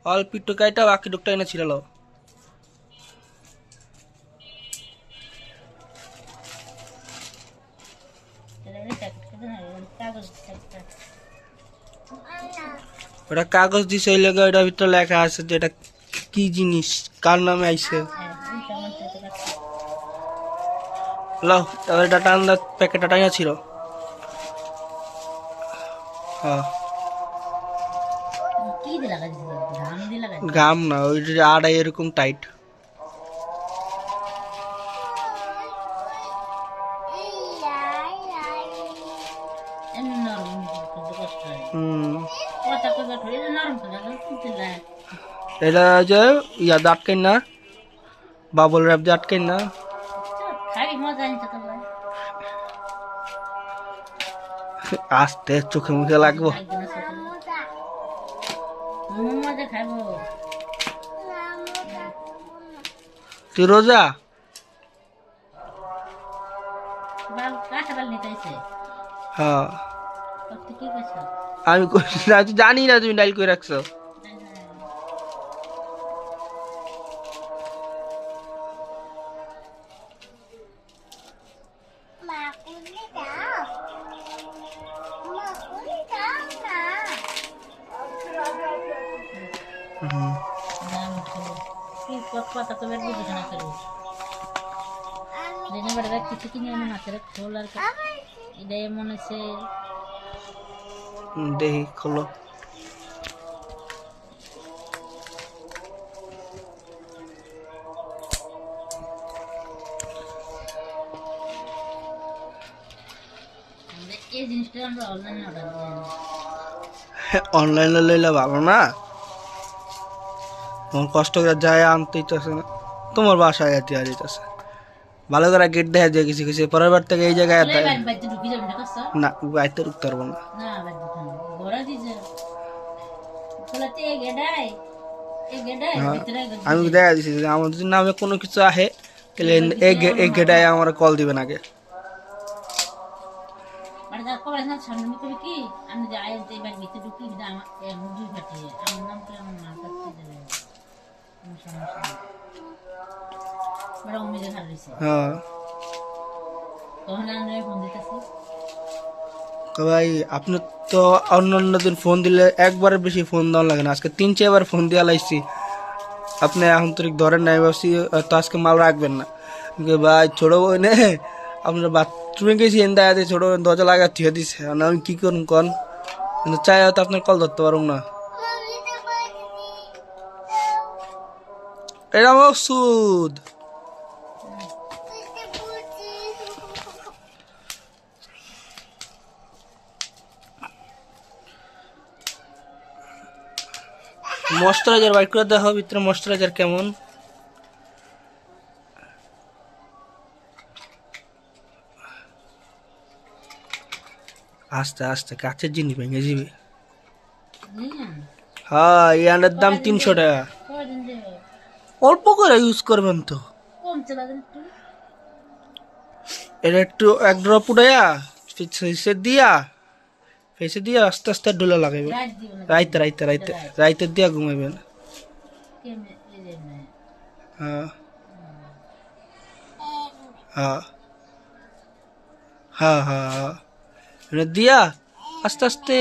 অল্প একটু কাইটা বাকি টুকটা এনে ছিল। ওটা কাগজ দিছে ওই লেগে ওটার ভিতরে লেখা আছে যে এটা কি জিনিস, কার নামে আইছে। লাও এবার এটা টান, প্যাকেটটা টাইনা ছিল। হ্যাঁ গাম না, ওই যে আড়াই এরকম টাইট। এটা যে ইয়াদ আটকেন না, বাবল র্যাপ দিয়ে আটকেন না। আস্তে চোখে মুখে লাগবো। তুই রোজা? হ্যাঁ আমি জানি না তুমি ডাইল করে রাখছো। দেখি খোলো। অনলাইনে লইলে ভালো না, তোমার কষ্ট করে যায় আনতে ইচ্ছাছে না, তোমার বাসায় যেতে আর ইচ্ছাছে। ভালো করে গেট দেখা যায় কিছু কিছু, পরের বার থেকে এই জায়গায় না বাইতে ঢুকতে পারবো না। আমি দেখা দিচ্ছি আমার যদি নামে কোনো কিছু আহে তাহলে এই গেটায় আমার কল দিবেন আগে। ভাই আপনি তো অন্য অন্য দিন ফোন দিলে একবারের বেশি ফোন দেওয়া লাগে না, আজকে 3-4 ফোন দিয়ে লাইছি, আপনি আন্তরিক ধরেন নাই, ভাবছি তো আজকে মাল রাখবেন না। ভাই ছোট বই নে আপনার বাথরুমে গেছি এনে ছোট দরজা লাগা থিয়ে দিছে, আমি কি করুন কন, কিন্তু চাই হয়তো আপনার কল ধরতে পারুন না। এটা ওষুধ। ময়শ্চারাইজার বাইর করে দেখো ভিতরে ময়শ্চারাইজার কেমন। আস্তে আস্তে কাছের জিনিস ভেঙে যাবে। হ্যাঁ এই আন্ডার দাম 300 টাকা, অল্প করে ইউজ করবেন তো। এটা একটু এক ড্রপ উঠাইয়া ফেসে দিয়া আস্তে আস্তে ডোলা লাগাইবেন, রাইতে রাইতে রাইতে রাইতে দিয়া ঘুমাইবেন। হ্যাঁ হ্যাঁ হ্যাঁ হ্যাঁ হ্যাঁ এটা দিয়া আস্তে আস্তে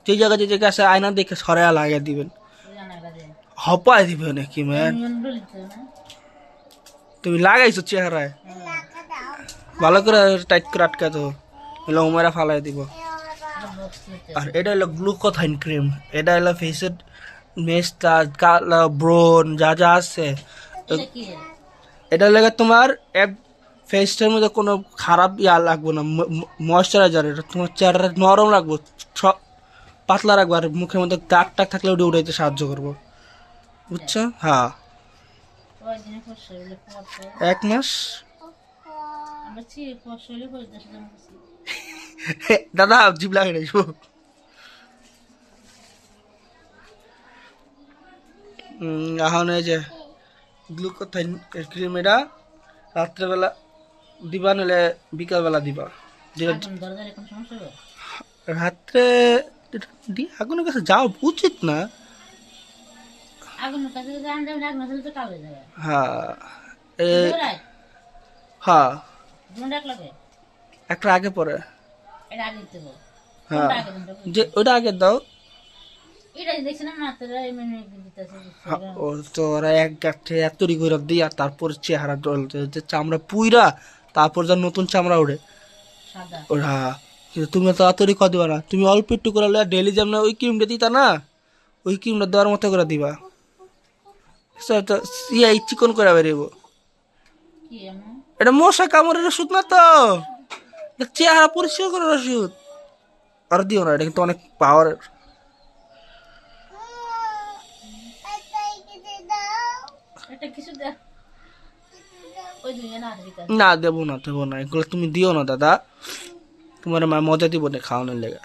যে জায়গায় আছে আয়না দেখে সরাইয়া লাগিয়ে দিবেন, হপায় দিবেন কি ম্যান। তুমি লাগাইছো চেহারায়, ভালো করে টাইট করে আটকা তো, লোমেরা ফালাই দিব। আর এটা হলো গ্লুকোথাইন ক্রিম, এটা হলো ফেসের মেস্তা কালা ব্রন যা যা আছে, এটা লাগে তোমার ফেসটার মধ্যে কোনো খারাপ ইয়া লাগবে না, ময়শ্চারাইজার। এটা তোমার চেহারাটা নরম রাখবো, পাতলা রাখবো, আর মুখের মধ্যে দাগ টাগ থাকলে ওটা উঠাইতে সাহায্য করবো, বুঝছো? হ্যাঁ 1 মাস। দাদা জিপ লাগে না এখন এই যে গ্লুকোথাইন ক্রিম, এটা রাত্রেবেলা দিবা, নাহলে বিকালবেলা দিবা। রাত্রে আগুনের কাছে যাওয়া উচিত না, হ্যাঁ হ্যাঁ একটা আগে পরে হ্যাঁ যে ওটা আগে দাও ও তো ওরা এক গাছে এতরি করে দিয়া তারপর চেহারা ডলতে যে চামড়া পুইরা তারপর যা নতুন চামড়া ওঠে ওরা কিন্তু তুমি তো এতরি ক দিবা না তুমি অল্প একটু করে ডেলি যেমন ওই ক্রিমটা দিতা না ওই ক্রিমটা দেওয়ার মতো করে দিবা এই চিকন করে বেরিয়েব এটা মশা কামড়ের ওষুধ না তো চেহারা পরিষ্কার করার ওষুধ আর দিও না এটা কিন্তু অনেক পাওয়ারের না দেবো না এগুলো তুমি দিও না দাদা তোমার মা মজা দিব না খাওয়ানোর লেগে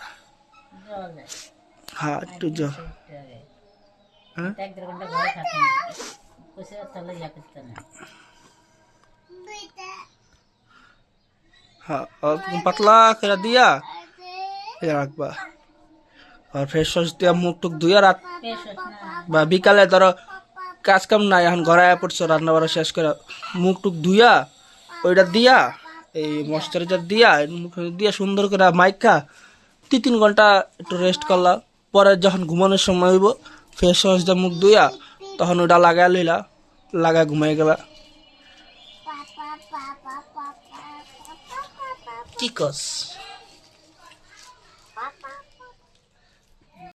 হ্যাঁ একটু হ্যাঁ তুমি পাতলা করে দিয়া রাখবা আর ফ্রেশ ওয়াশ দিয়া মুখ টুক ধুইয়া রাত বা বিকালে ধরো কাজ কাম নাই এখন ঘরে পড়ছো রান্না বান্না শেষ করে মুখ টুক ধুইয়া ওইটা দিয়া এই ময়শ্চারাইজার দিয়া মুখ দিয়া সুন্দর করে মাইখা 3 ঘন্টা একটু রেস্ট করলা পরে যখন ঘুমানোর সময় হইব ফেস ওয়াশ দিয়ে মুখ ধুইয়া তখন ওটা লাগাই লইলা লাগায় ঘুমাই গেলা কি কস